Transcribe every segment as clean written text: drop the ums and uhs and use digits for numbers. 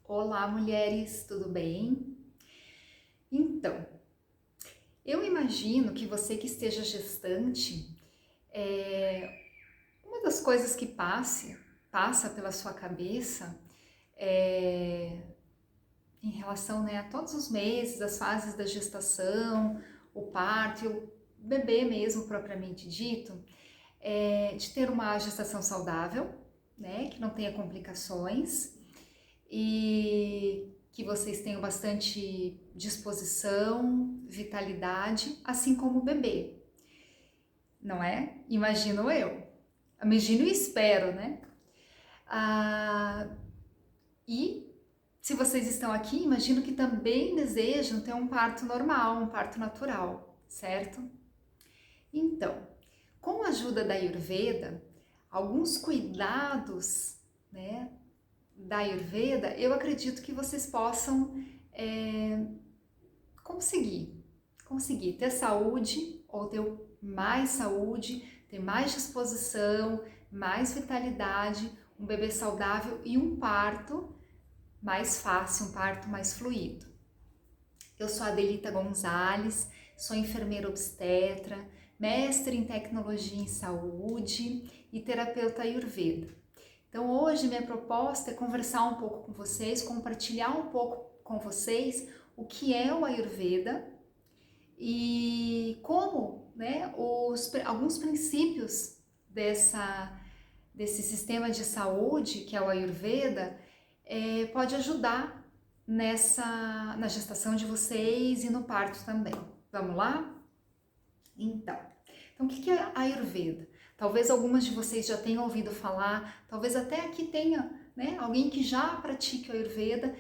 Olá, mulheres, tudo bem? Então, eu imagino que você que esteja gestante, uma das coisas que passa pela sua cabeça em relação, né, a todos os meses, as fases da gestação, o parto e o bebê mesmo propriamente dito, de ter uma gestação saudável, né, que não tenha complicações e que vocês tenham bastante disposição, vitalidade, assim como o bebê, não é? Imagino eu. Imagino e espero, né? Ah, e se vocês estão aqui, imagino que também desejam ter um parto normal, um parto natural, certo? Então, com a ajuda da Ayurveda, alguns cuidados, né, da Ayurveda, eu acredito que vocês possam é, conseguir, conseguir ter saúde ou ter mais saúde, ter mais disposição, mais vitalidade, um bebê saudável e um parto mais fácil, um parto mais fluido. Eu sou a Adelita Gonzalez, sou enfermeira obstetra, mestre em tecnologia em saúde e terapeuta Ayurveda. Então hoje minha proposta é conversar um pouco com vocês, compartilhar um pouco com vocês o que é o Ayurveda e como, né, alguns princípios desse sistema de saúde que é o Ayurveda pode ajudar na gestação de vocês e no parto também. Vamos lá? Então o que é a Ayurveda? Talvez algumas de vocês já tenham ouvido falar, talvez até aqui tenha, né, alguém que já pratique o Ayurveda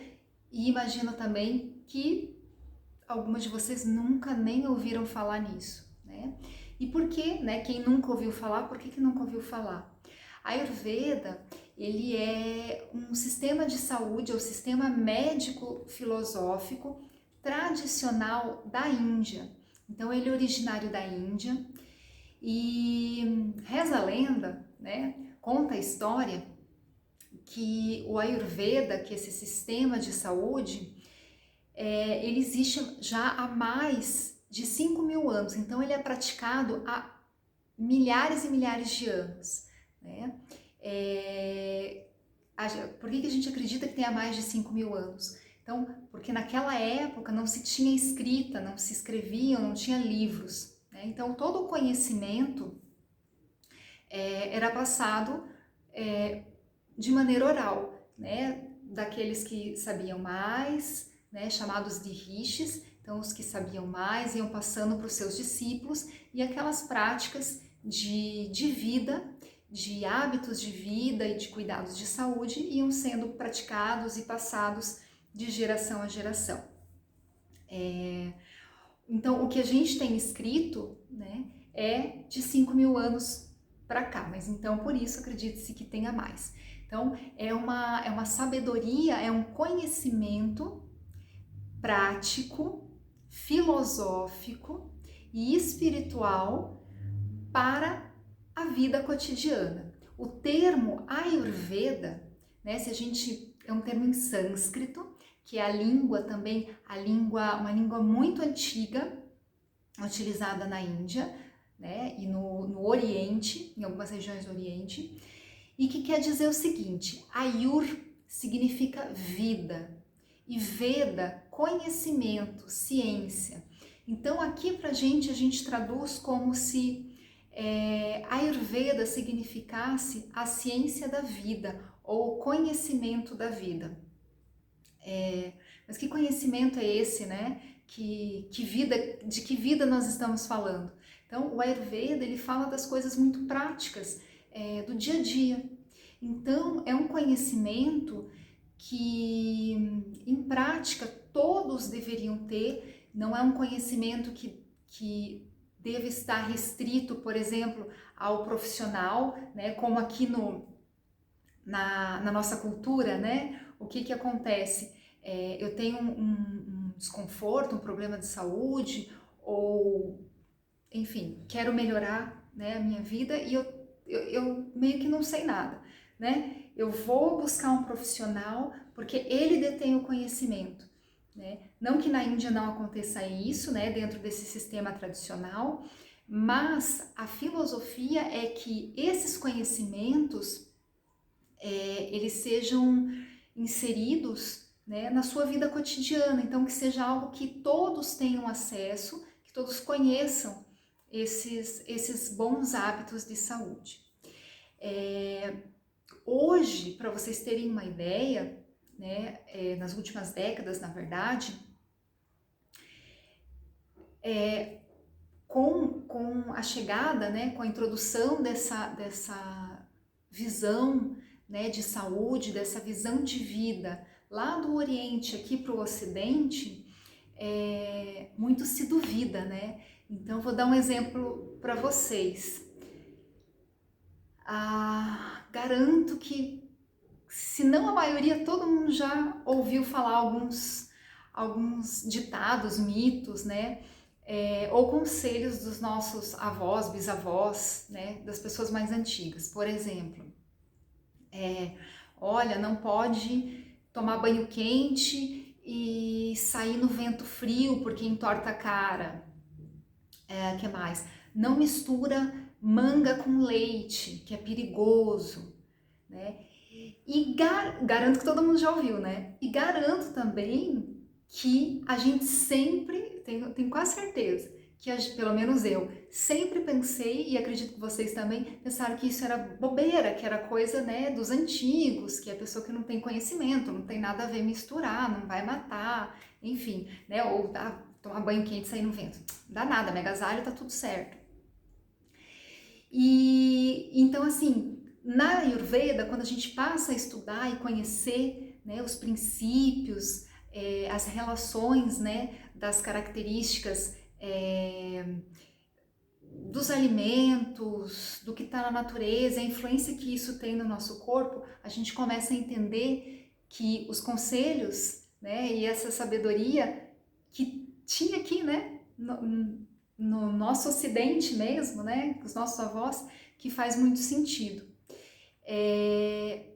e imagino também que algumas de vocês nunca nem ouviram falar nisso, né? E por que, né? Quem nunca ouviu falar, por que nunca ouviu falar? A Ayurveda, ele é um sistema de saúde, é o sistema médico filosófico tradicional da Índia. Então ele é originário da Índia e reza a lenda, né? Conta a história que o Ayurveda, que é esse sistema de saúde, ele existe já há mais de 5.000 anos, então ele é praticado há milhares e milhares de anos, né? Por que a gente acredita que tem há mais de 5.000 anos? Então, porque naquela época não se tinha escrita, não se escreviam, não tinha livros, né? Então todo o conhecimento era passado de maneira oral, né? Daqueles que sabiam mais, né? Chamados de rishis, então os que sabiam mais iam passando para os seus discípulos e aquelas práticas de vida, de hábitos de vida e de cuidados de saúde iam sendo praticados e passados de geração a geração. Então o que a gente tem escrito, né, é de 5.000 anos para cá, mas então por isso acredite-se que tenha mais. Então é uma sabedoria, é um conhecimento prático, filosófico e espiritual para a vida cotidiana. O termo Ayurveda, né, se a gente é um termo em sânscrito, que é a língua também, uma língua muito antiga, utilizada na Índia, né, e no Oriente, em algumas regiões do Oriente, e que quer dizer o seguinte: Ayur significa vida e Veda, conhecimento, ciência. Então aqui pra gente a gente traduz como se Ayurveda significasse a ciência da vida ou o conhecimento da vida. Mas que conhecimento é esse, né? De que vida nós estamos falando? Então, o Ayurveda, ele fala das coisas muito práticas, do dia a dia. Então, é um conhecimento que, em prática, todos deveriam ter. Não é um conhecimento que deve estar restrito, por exemplo, ao profissional, né? Como aqui na nossa cultura, né? O que acontece? Eu tenho um desconforto, um problema de saúde, ou, enfim, quero melhorar, né, a minha vida e eu meio que não sei nada, né? eu vou buscar um profissional porque ele detém o conhecimento, né? Não que na Índia não aconteça isso, né, dentro desse sistema tradicional, mas a filosofia é que esses conhecimentos eles sejam inseridos, né, na sua vida cotidiana, então que seja algo que todos tenham acesso, que todos conheçam esses bons hábitos de saúde. Hoje, para vocês terem uma ideia, né, nas últimas décadas, na verdade, com a chegada, né, com a introdução dessa visão, né, de saúde, dessa visão de vida lá do Oriente aqui para o Ocidente, muito se duvida, né? Então, vou dar um exemplo para vocês. Garanto que, se não a maioria, todo mundo já ouviu falar alguns ditados, mitos, né? Ou conselhos dos nossos avós, bisavós, né? Das pessoas mais antigas. Por exemplo, olha, não pode tomar banho quente e sair no vento frio porque entorta a cara. Que mais? Não mistura manga com leite, que é perigoso, né? E garanto que todo mundo já ouviu, né? E garanto também que a gente sempre, tenho quase certeza, que pelo menos eu, sempre pensei, e acredito que vocês também, pensaram que isso era bobeira, que era coisa, né, dos antigos, que a pessoa que não tem conhecimento, não tem nada a ver misturar, não vai matar, enfim, né? Ou tomar banho quente e sair no vento. Não dá nada, me agasalho, tá tudo certo. E então, assim, na Ayurveda, quando a gente passa a estudar e conhecer, né, os princípios, as relações, né, das características dos alimentos, do que está na natureza, a influência que isso tem no nosso corpo, a gente começa a entender que os conselhos, né, e essa sabedoria que tinha aqui, né, no nosso ocidente mesmo, né, os nossos avós, que faz muito sentido.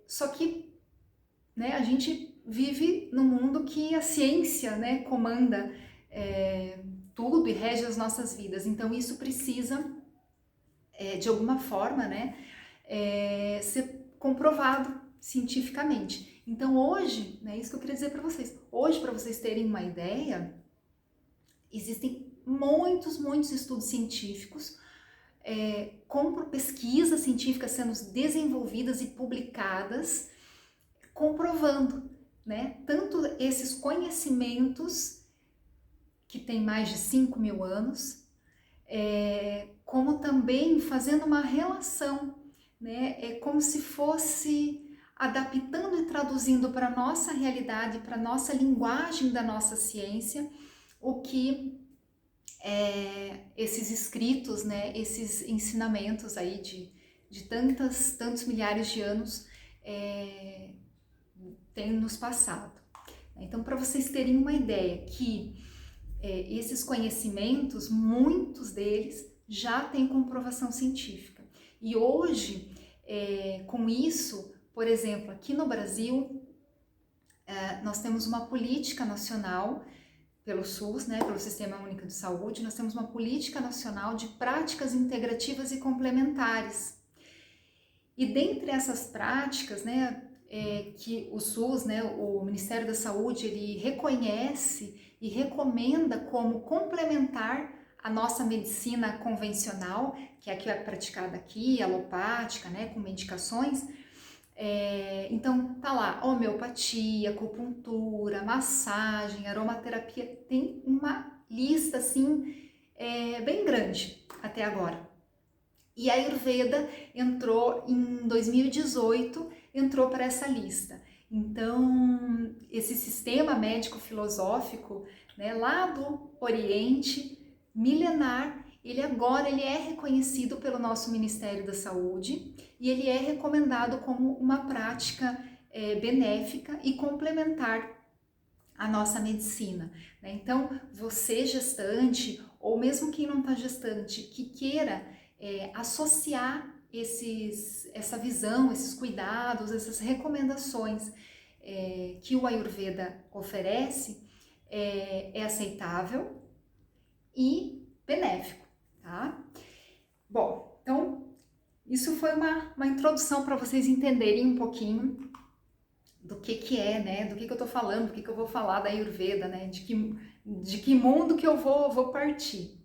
Só que, né, a gente vive num mundo que a ciência, né, comanda tudo e rege as nossas vidas. Então isso precisa, de alguma forma, né, ser comprovado cientificamente. Então hoje, né, isso que eu queria dizer para vocês. Hoje, para vocês terem uma ideia, existem muitos estudos científicos, com pesquisas científicas sendo desenvolvidas e publicadas, comprovando, né, tanto esses conhecimentos que têm mais de 5.000 anos, como também fazendo uma relação, né, como se fosse adaptando e traduzindo para a nossa realidade, para a nossa linguagem da nossa ciência, o que esses escritos, né, esses ensinamentos aí de tantos milhares de anos têm nos passado. Então, para vocês terem uma ideia que esses conhecimentos, muitos deles já têm comprovação científica. E hoje, com isso, por exemplo, aqui no Brasil, nós temos uma política nacional pelo SUS, né, pelo Sistema Único de Saúde, nós temos uma política nacional de práticas integrativas e complementares. E dentre essas práticas, né, que o SUS, né, o Ministério da Saúde, ele reconhece e recomenda como complementar a nossa medicina convencional, que é a que é praticada aqui, alopática, né, com medicações. Então tá lá, homeopatia, acupuntura, massagem, aromaterapia, tem uma lista assim bem grande até agora. E a Ayurveda entrou em 2018, entrou para essa lista. Então esse sistema médico filosófico, né, lá do Oriente, milenar, ele agora é reconhecido pelo nosso Ministério da Saúde e ele é recomendado como uma prática benéfica e complementar à nossa medicina, né? Então, você gestante, ou mesmo quem não está gestante, que queira associar essa visão, esses cuidados, essas recomendações que o Ayurveda oferece é aceitável e benéfico, tá? Bom, então isso foi uma introdução para vocês entenderem um pouquinho do que é, né? Do que eu tô falando, do que eu vou falar da Ayurveda, né? De que mundo que eu vou partir.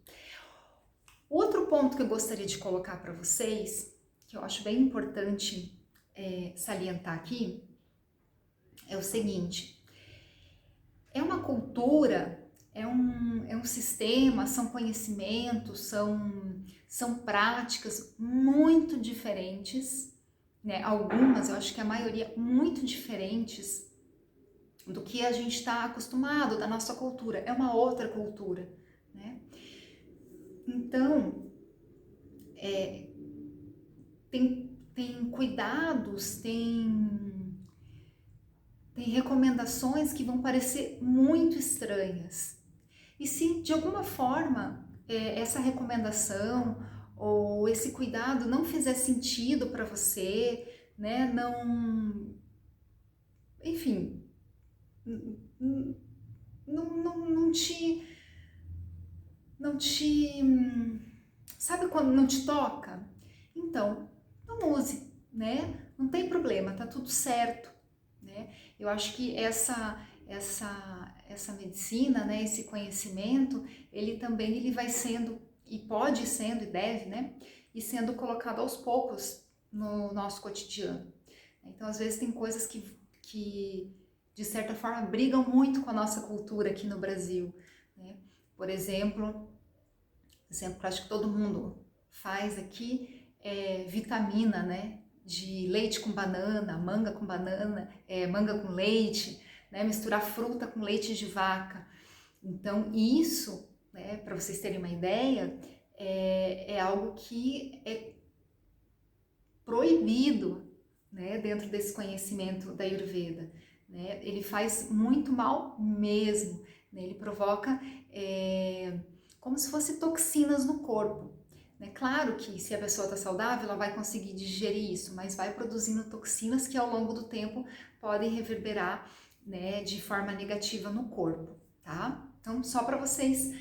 Outro ponto que eu gostaria de colocar para vocês, que eu acho bem importante salientar aqui, é o seguinte: é uma cultura, é um sistema, são conhecimentos, são práticas muito diferentes, né? Algumas, eu acho que a maioria, muito diferentes do que a gente está acostumado, da nossa cultura. É uma outra cultura, né? Então, tem cuidados, tem recomendações que vão parecer muito estranhas. E se de alguma forma essa recomendação ou esse cuidado não fizer sentido para você, né, enfim, não te, sabe quando não te toca? Então, não use, né? Não tem problema, tá tudo certo, né? Eu acho que essa medicina, né, esse conhecimento, ele vai sendo, e pode ir sendo, e deve, né, e sendo colocado aos poucos no nosso cotidiano. Então, às vezes tem coisas que de certa forma brigam muito com a nossa cultura aqui no Brasil, né? Por exemplo, que acho que todo mundo faz aqui, vitamina, né? De leite com banana, manga com banana, manga com leite, né? Misturar fruta com leite de vaca. Então isso, né, para vocês terem uma ideia, é algo que é proibido, né, dentro desse conhecimento da Ayurveda, né? Ele faz muito mal mesmo, né? Ele provoca como se fosse toxinas no corpo. É claro que se a pessoa está saudável, ela vai conseguir digerir isso, mas vai produzindo toxinas que ao longo do tempo podem reverberar, né, de forma negativa no corpo, tá? Então, só para vocês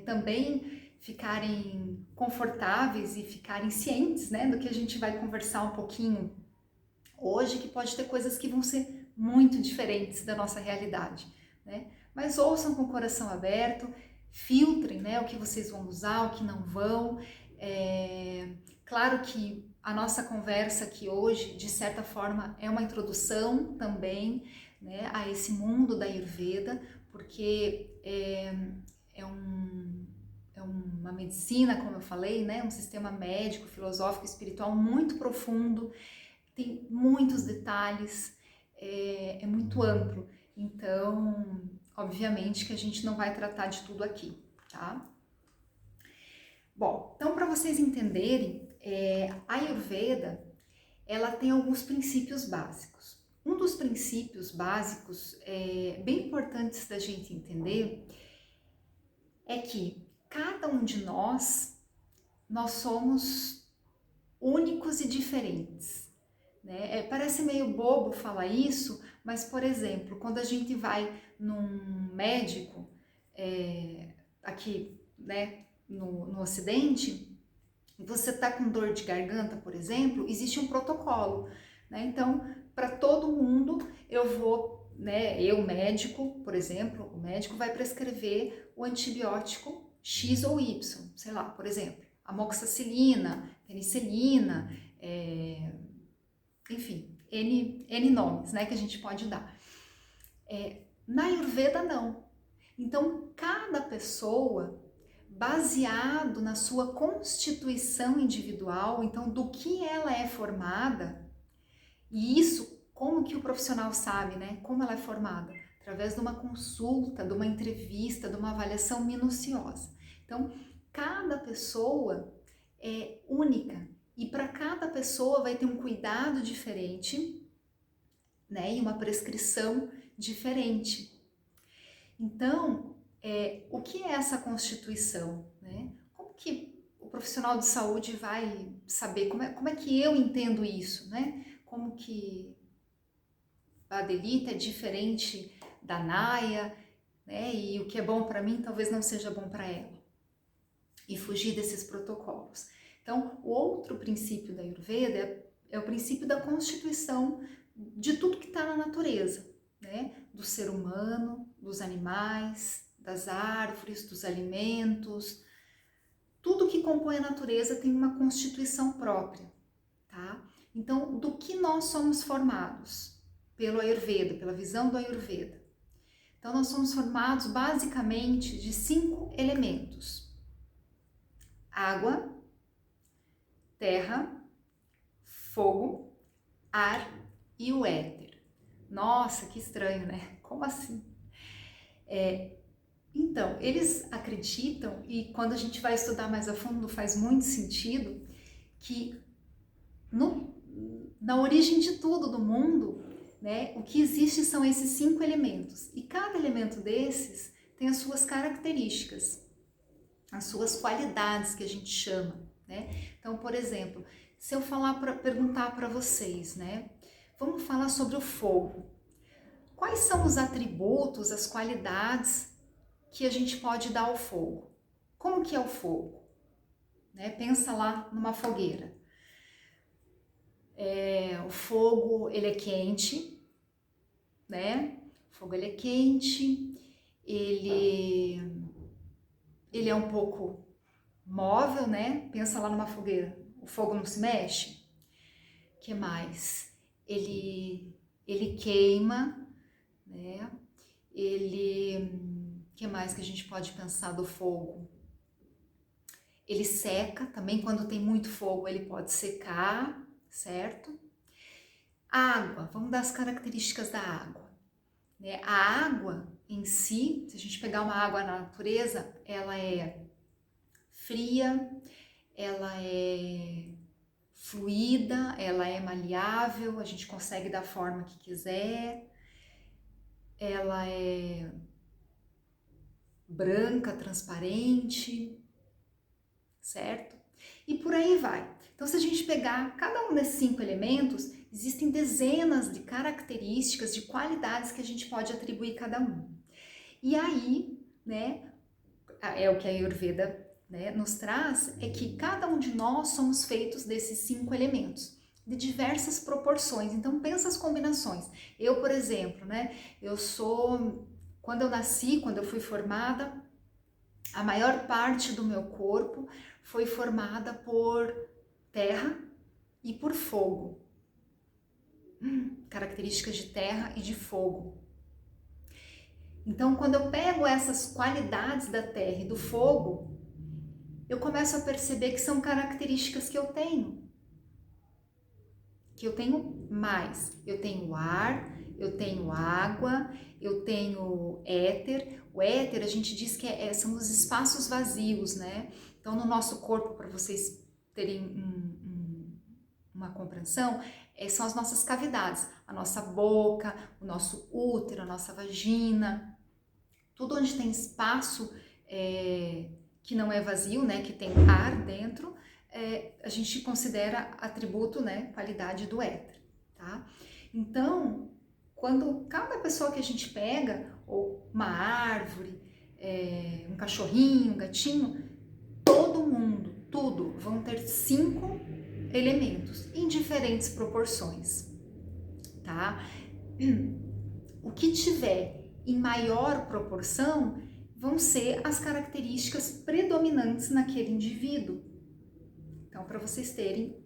também ficarem confortáveis e ficarem cientes, né, do que a gente vai conversar um pouquinho hoje, que pode ter coisas que vão ser muito diferentes da nossa realidade, né? Mas ouçam com o coração aberto, filtrem, né, o que vocês vão usar, o que não vão. Claro que a nossa conversa aqui hoje, de certa forma, é uma introdução também, né, a esse mundo da Ayurveda, porque é uma medicina, como eu falei, né, um sistema médico, filosófico, espiritual muito profundo, tem muitos detalhes, é muito amplo. Então, obviamente que a gente não vai tratar de tudo aqui, tá? Bom, então para vocês entenderem, a Ayurveda, ela tem alguns princípios básicos. Um dos princípios básicos bem importantes da gente entender é que cada um de nós somos únicos e diferentes, né? Parece meio bobo falar isso, mas, por exemplo, quando a gente vai num médico, aqui, né, no Ocidente, você tá com dor de garganta, por exemplo, existe um protocolo, né? Então, para todo mundo, eu médico, por exemplo, o médico vai prescrever o antibiótico X ou Y, sei lá, por exemplo, amoxicilina, penicilina, enfim, N nomes, né, que a gente pode dar. Na Ayurveda, não. Então, cada pessoa, baseado na sua constituição individual, então, do que ela é formada, e isso, como que o profissional sabe, né, como ela é formada? Através de uma consulta, de uma entrevista, de uma avaliação minuciosa. Então, cada pessoa é única, e para cada pessoa vai ter um cuidado diferente, né, e uma prescrição diferente. Então, o que é essa constituição, né? profissional de saúde vai saber como é que eu entendo isso, né? Como que a Adelita é diferente da Naya, né? E o que é bom para mim talvez não seja bom para ela. E fugir desses protocolos. Então, o outro princípio da Ayurveda é o princípio da constituição de tudo que está na natureza, né? Do ser humano, dos animais, das árvores, dos alimentos. Tudo que compõe a natureza tem uma constituição própria, tá? Então, do que nós somos formados? Pelo Ayurveda, pela visão do Ayurveda. Então, nós somos formados basicamente de 5 elementos: água, terra, fogo, ar e o éter. Nossa, que estranho, né? Como assim? Então, eles acreditam, e quando a gente vai estudar mais a fundo faz muito sentido, que na origem de tudo do mundo, né, o que existe são esses 5 elementos. E cada elemento desses tem as suas características, as suas qualidades que a gente chama, né? Então, por exemplo, se eu perguntar para vocês, né, vamos falar sobre o fogo. Quais são os atributos, as qualidades que a gente pode dar ao fogo? Como que é o fogo? Né? Pensa lá numa fogueira. O fogo, ele é quente, né? O fogo, ele é quente, ele é um pouco móvel, né? Pensa lá numa fogueira, o fogo não se mexe. O que mais? Ele queima, né? Que mais que a gente pode pensar do fogo? Ele seca, também quando tem muito fogo ele pode secar, certo? Água, vamos dar as características da água. Né? A água em si, se a gente pegar uma água na natureza, ela é fria, ela é fluida, ela é maleável, a gente consegue dar a forma que quiser, ela é branca, transparente, certo? E por aí vai. Então, se a gente pegar cada um desses 5 elementos, existem dezenas de características, de qualidades que a gente pode atribuir a cada um. E aí, né, é o que a Ayurveda, né, nos traz, é que cada um de nós somos feitos desses 5 elementos, de diversas proporções. Então, pensa as combinações. Eu, por exemplo, né, quando eu nasci, quando eu fui formada, a maior parte do meu corpo foi formada por terra e por fogo. Características de terra e de fogo. Então, quando eu pego essas qualidades da terra e do fogo, eu começo a perceber que são características que eu tenho. Que eu tenho mais. Eu tenho ar, eu tenho água, eu tenho éter. O éter, a gente diz que são os espaços vazios, né? Então, no nosso corpo, para vocês terem uma compreensão, são as nossas cavidades, a nossa boca, o nosso útero, a nossa vagina, tudo onde tem espaço que não é vazio, né, que tem ar dentro, a gente considera atributo, né, qualidade do éter, tá? Então, quando cada pessoa que a gente pega, ou uma árvore, um cachorrinho, um gatinho, todo mundo, tudo, vão ter 5 elementos em diferentes proporções, tá? O que tiver em maior proporção vão ser as características predominantes naquele indivíduo. Então, para vocês terem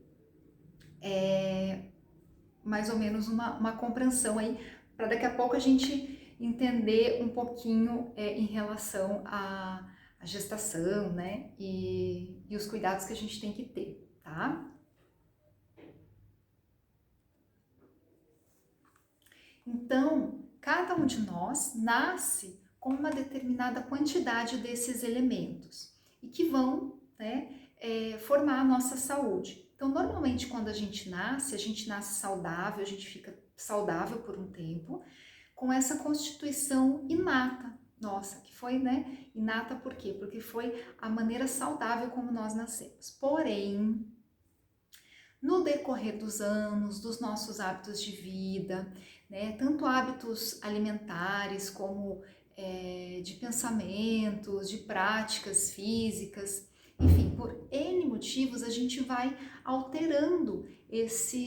mais ou menos uma compreensão aí, para daqui a pouco a gente entender um pouquinho em relação à gestação, né? E os cuidados que a gente tem que ter, tá? Então, cada um de nós nasce com uma determinada quantidade desses elementos e que vão, né, formar a nossa saúde. Então, normalmente, quando a gente nasce saudável, a gente fica saudável por um tempo, com essa constituição inata, nossa, que foi, né, inata. Por quê? Porque foi a maneira saudável como nós nascemos. Porém, no decorrer dos anos, dos nossos hábitos de vida, né, tanto hábitos alimentares como de pensamentos, de práticas físicas, enfim, por N motivos a gente vai alterando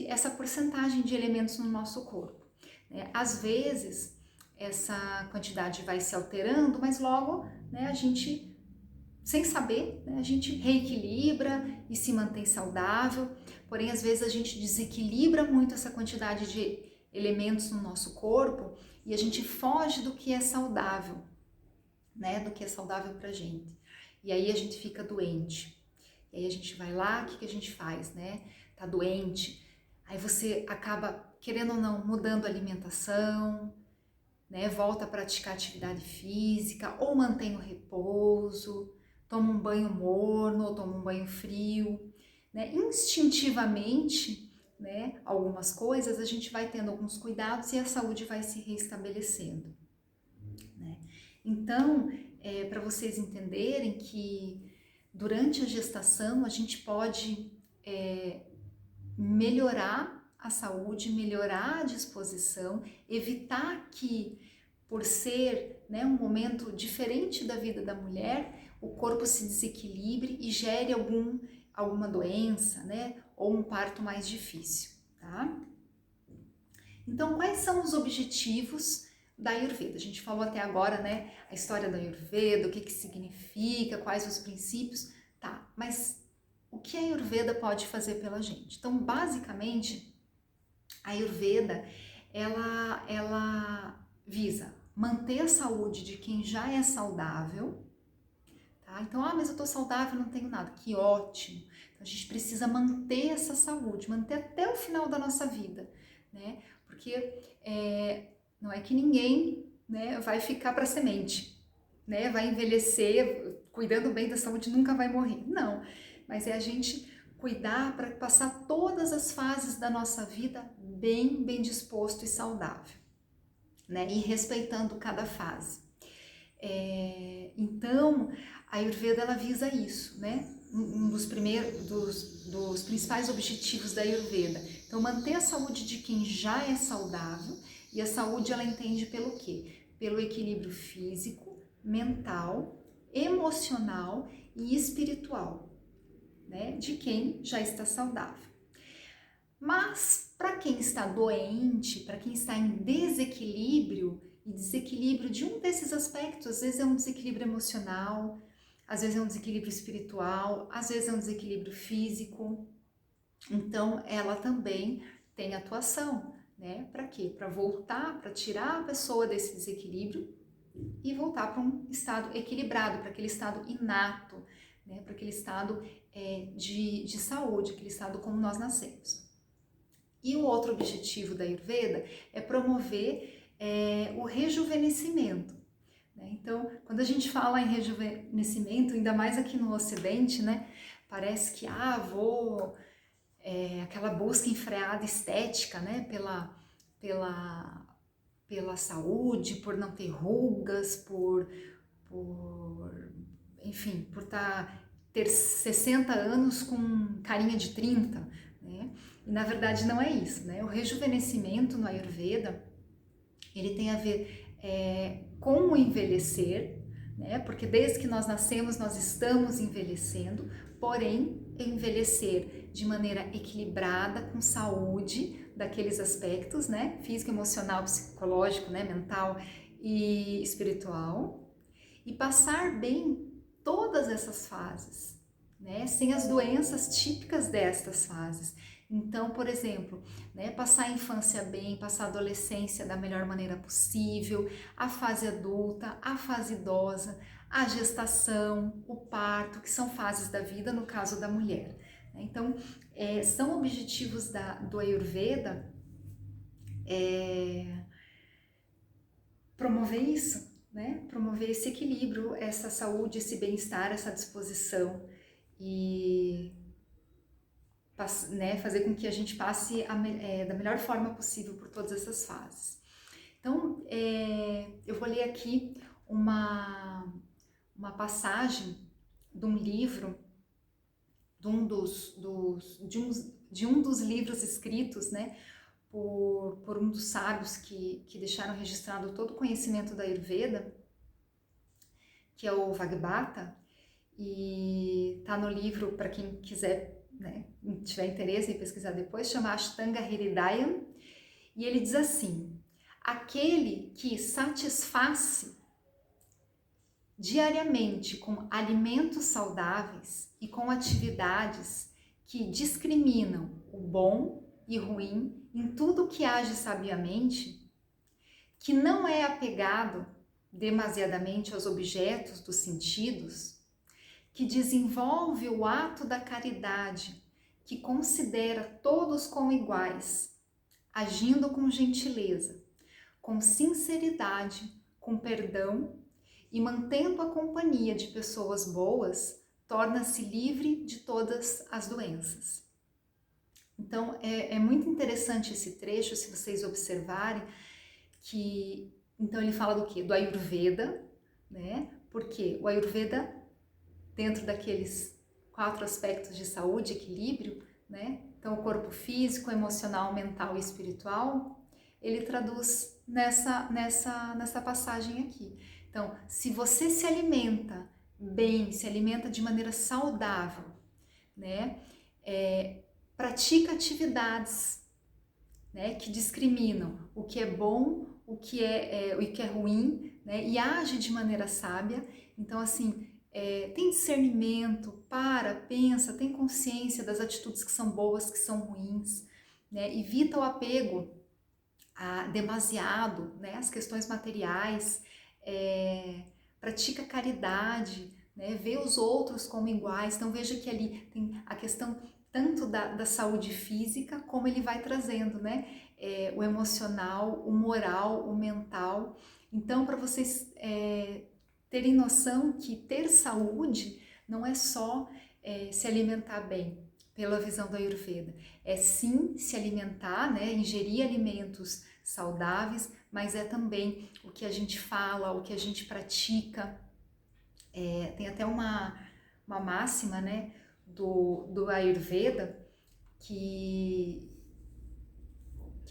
essa porcentagem de elementos no nosso corpo, né? Às vezes essa quantidade vai se alterando, mas logo, né, a gente, sem saber, né, a gente reequilibra e se mantém saudável. Porém, às vezes a gente desequilibra muito essa quantidade de elementos no nosso corpo e a gente foge do que é saudável, né, do que é saudável pra gente. E aí a gente fica doente. E aí a gente vai lá, o que a gente faz, né? Tá doente. Aí você acaba, querendo ou não, mudando a alimentação, né? Volta a praticar atividade física ou mantém o repouso, toma um banho morno ou toma um banho frio, né? Instintivamente, né, algumas coisas a gente vai tendo alguns cuidados e a saúde vai se reestabelecendo, né? Então, para vocês entenderem que durante a gestação a gente pode melhorar a saúde, melhorar a disposição, evitar que, por ser, né, um momento diferente da vida da mulher, o corpo se desequilibre e gere alguma doença, né, ou um parto mais difícil, tá? Então, quais são os objetivos da Ayurveda? A gente falou até agora, né, a história da Ayurveda, o que significa, quais os princípios, tá? Mas o que a Ayurveda pode fazer pela gente? Então, basicamente, a Ayurveda, ela visa manter a saúde de quem já é saudável, tá? Então, mas eu tô saudável, não tenho nada. Que ótimo! Então, a gente precisa manter essa saúde, manter até o final da nossa vida, né? Porque não é que ninguém, né, vai ficar para semente, né? Vai envelhecer, cuidando bem da saúde, nunca vai morrer. Não, mas é a gente cuidar para passar todas as fases da nossa vida bem disposto e saudável, né? E respeitando cada fase. Então, a Ayurveda ela visa isso, né? Um dos principais objetivos da Ayurveda. Então, manter a saúde de quem já é saudável, e a saúde ela entende pelo quê? Pelo equilíbrio físico, mental, emocional e espiritual, né? De quem já está saudável. Mas para quem está doente, para quem está em desequilíbrio, e desequilíbrio de um desses aspectos, às vezes é um desequilíbrio emocional, às vezes é um desequilíbrio espiritual, às vezes é um desequilíbrio físico. Então, ela também tem atuação, né? Para quê? Para voltar, para tirar a pessoa desse desequilíbrio e voltar para um estado equilibrado, para aquele estado inato, né? Para aquele estado de saúde, aquele estado como nós nascemos. E o outro objetivo da Ayurveda é promover o rejuvenescimento, né? Então, quando a gente fala em rejuvenescimento, ainda mais aqui no Ocidente, né, parece que aquela busca enfreada estética, né, pela saúde, por não ter rugas, enfim, por ter 60 anos com carinha de 30, né? E na verdade não é isso, né? O rejuvenescimento no Ayurveda, ele tem a ver com o envelhecer, né? Porque desde que nós nascemos nós estamos envelhecendo, porém envelhecer de maneira equilibrada, com saúde daqueles aspectos, né? Físico, emocional, psicológico, né? Mental e espiritual, e passar bem todas essas fases, né? Sem as doenças típicas destas fases. Então, por exemplo, né, passar a infância bem, passar a adolescência da melhor maneira possível, a fase adulta, a fase idosa, a gestação, o parto, que são fases da vida no caso da mulher. Então, são objetivos do Ayurveda promover isso, né? Promover esse equilíbrio, essa saúde, esse bem-estar, essa disposição e né, fazer com que a gente passe da melhor forma possível por todas essas fases. Então, eu vou ler aqui uma passagem de um livro, de um dos livros escritos, né, por um dos sábios que deixaram registrado todo o conhecimento da Ayurveda, que é o Vagbata, e tá no livro, para quem quiser, né, tiver interesse em pesquisar depois, chama Ashtanga Hridayam, e ele diz assim: aquele que satisfaz diariamente com alimentos saudáveis e com atividades que discriminam o bom e ruim em tudo que age sabiamente, que não é apegado demasiadamente aos objetos dos sentidos, que desenvolve o ato da caridade, que considera todos como iguais, agindo com gentileza, com sinceridade, com perdão e mantendo a companhia de pessoas boas, torna-se livre de todas as doenças. Então, é muito interessante esse trecho, se vocês observarem, que então ele fala do quê? Do Ayurveda, né? Porque o Ayurveda, dentro daqueles 4 aspectos de saúde, equilíbrio, né? Então, o corpo físico, emocional, mental e espiritual, ele traduz nessa passagem aqui. Então, se você se alimenta bem, se alimenta de maneira saudável, né? Pratica atividades, né, que discriminam o que é bom, o que é ruim, né, e age de maneira sábia. Então, assim, tem discernimento, pensa, tem consciência das atitudes que são boas, que são ruins, né, evita o apego demasiado, né, às questões materiais, pratica caridade, né, vê os outros como iguais. Então veja que ali tem a questão tanto da saúde física, como ele vai trazendo, né, o emocional, o moral, o mental. Então, para vocês terem noção que ter saúde não é só se alimentar bem, pela visão da Ayurveda. É sim se alimentar, né, ingerir alimentos saudáveis, mas é também o que a gente fala, o que a gente pratica. Tem até uma máxima, né, do Ayurveda que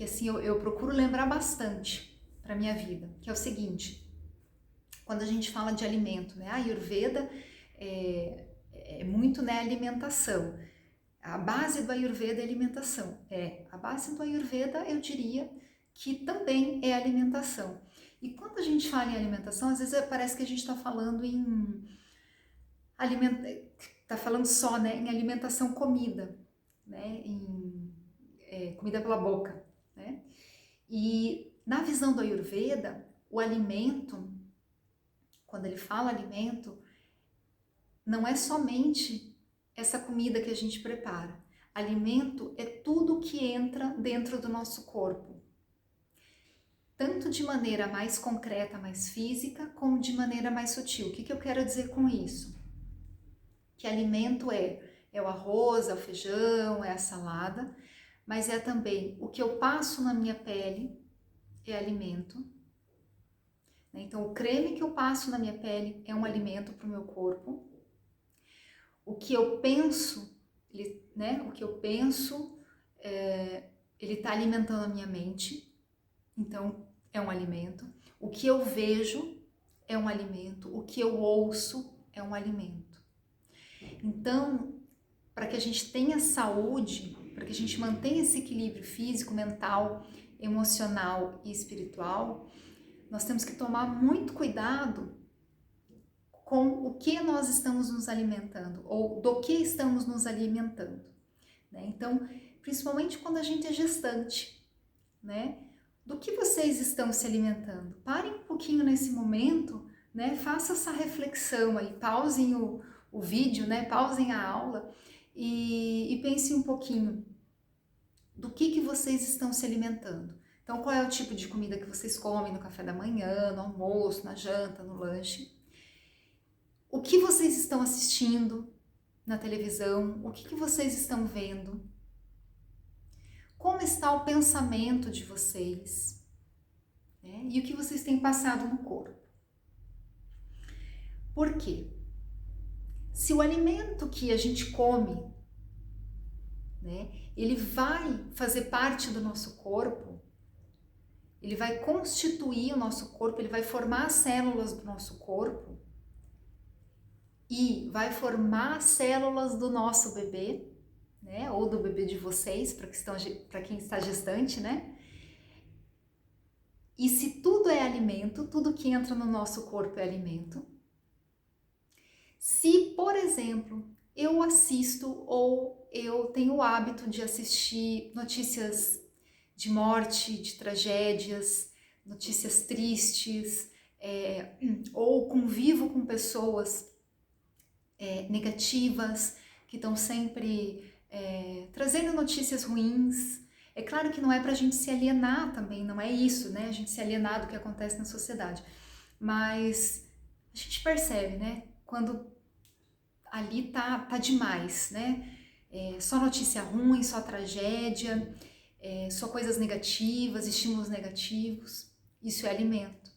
assim, eu procuro lembrar bastante para minha vida, que é o seguinte: quando a gente fala de alimento, né, a Ayurveda é muito, né, alimentação. A base do Ayurveda é alimentação. A base do Ayurveda, eu diria que também é alimentação. E quando a gente fala em alimentação, às vezes parece que a gente está falando tá falando só, né, em alimentação, comida, né, comida pela boca, né? E na visão do Ayurveda, o alimento, quando ele fala alimento, não é somente essa comida que a gente prepara. Alimento é tudo que entra dentro do nosso corpo, tanto de maneira mais concreta, mais física, como de maneira mais sutil. O que eu quero dizer com isso? Que alimento é o arroz, é o feijão, é a salada, mas é também o que eu passo na minha pele, é alimento. Então, o creme que eu passo na minha pele é um alimento para o meu corpo. O que eu penso, o que eu penso, ele está alimentando a minha mente, então é um alimento. O que eu vejo é um alimento, o que eu ouço é um alimento. Então, para que a gente tenha saúde, para que a gente mantenha esse equilíbrio físico, mental, emocional e espiritual, nós temos que tomar muito cuidado com o que nós estamos nos alimentando, ou do que estamos nos alimentando, né? Então, principalmente quando a gente é gestante, né? Do que vocês estão se alimentando? Parem um pouquinho nesse momento, né? Faça essa reflexão aí, pausem o vídeo, né? Pausem a aula e pensem um pouquinho do que vocês estão se alimentando. Então, qual é o tipo de comida que vocês comem no café da manhã, no almoço, na janta, no lanche? O que vocês estão assistindo na televisão? O que vocês estão vendo? Como está o pensamento de vocês? Né? E o que vocês têm passado no corpo? Por quê? Se o alimento que a gente come, né, ele vai fazer parte do nosso corpo, ele vai constituir o nosso corpo, ele vai formar as células do nosso corpo e vai formar as células do nosso bebê, né, ou do bebê de vocês, para quem está gestante, né? E se tudo é alimento, tudo que entra no nosso corpo é alimento. Se, por exemplo, eu assisto ou eu tenho o hábito de assistir notícias de morte, de tragédias, notícias tristes, ou convivo com pessoas negativas, que estão sempre trazendo notícias ruins. É claro que não é para a gente se alienar também, não é isso, né? A gente se alienar do que acontece na sociedade. Mas a gente percebe, né? Quando ali tá demais, né? Só notícia ruim, só tragédia, só coisas negativas, estímulos negativos. Isso é alimento.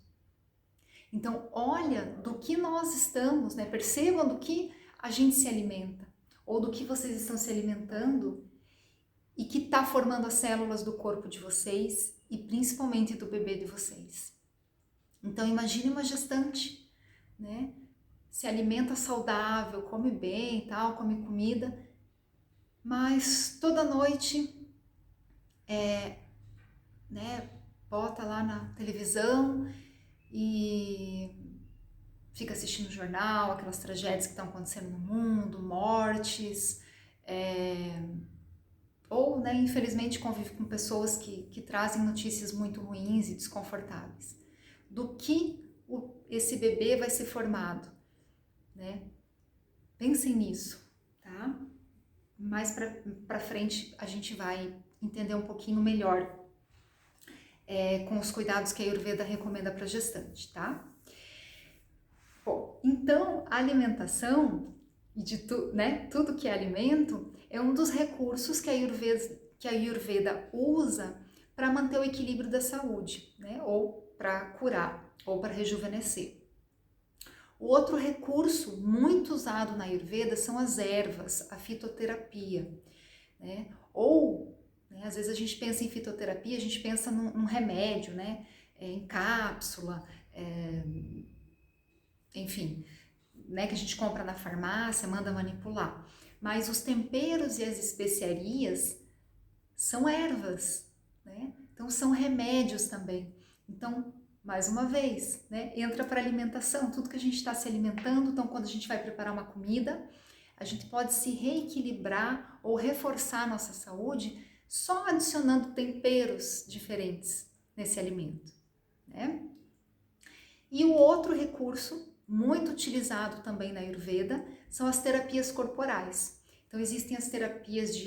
Então, olha do que nós estamos, né? Percebam do que a gente se alimenta, ou do que vocês estão se alimentando e que está formando as células do corpo de vocês e principalmente do bebê de vocês. Então, imagine uma gestante, né? Se alimenta saudável, come bem, tal, come comida, mas toda noite, né? Bota lá na televisão e fica assistindo o jornal, aquelas tragédias que estão acontecendo no mundo, mortes, ou, né, infelizmente convive com pessoas que trazem notícias muito ruins e desconfortáveis. Do que esse bebê vai ser formado, né? Pensem nisso, tá? Mais pra frente a gente vai entender um pouquinho melhor com os cuidados que a Ayurveda recomenda para gestante, tá? Bom, então a alimentação e né, tudo que é alimento é um dos recursos que a Ayurveda usa para manter o equilíbrio da saúde, né? Ou para curar, ou para rejuvenescer. O outro recurso muito usado na Ayurveda são as ervas, a fitoterapia, né? Ou, né, às vezes a gente pensa em fitoterapia, a gente pensa num remédio, né? Em cápsula, enfim, né, que a gente compra na farmácia, manda manipular. Mas os temperos e as especiarias são ervas, né? Então são remédios também. Então, mais uma vez, né, entra para alimentação, tudo que a gente está se alimentando. Então, quando a gente vai preparar uma comida, a gente pode se reequilibrar ou reforçar a nossa saúde só adicionando temperos diferentes nesse alimento, né? E o outro recurso muito utilizado também na Ayurveda são as terapias corporais. Então existem as terapias de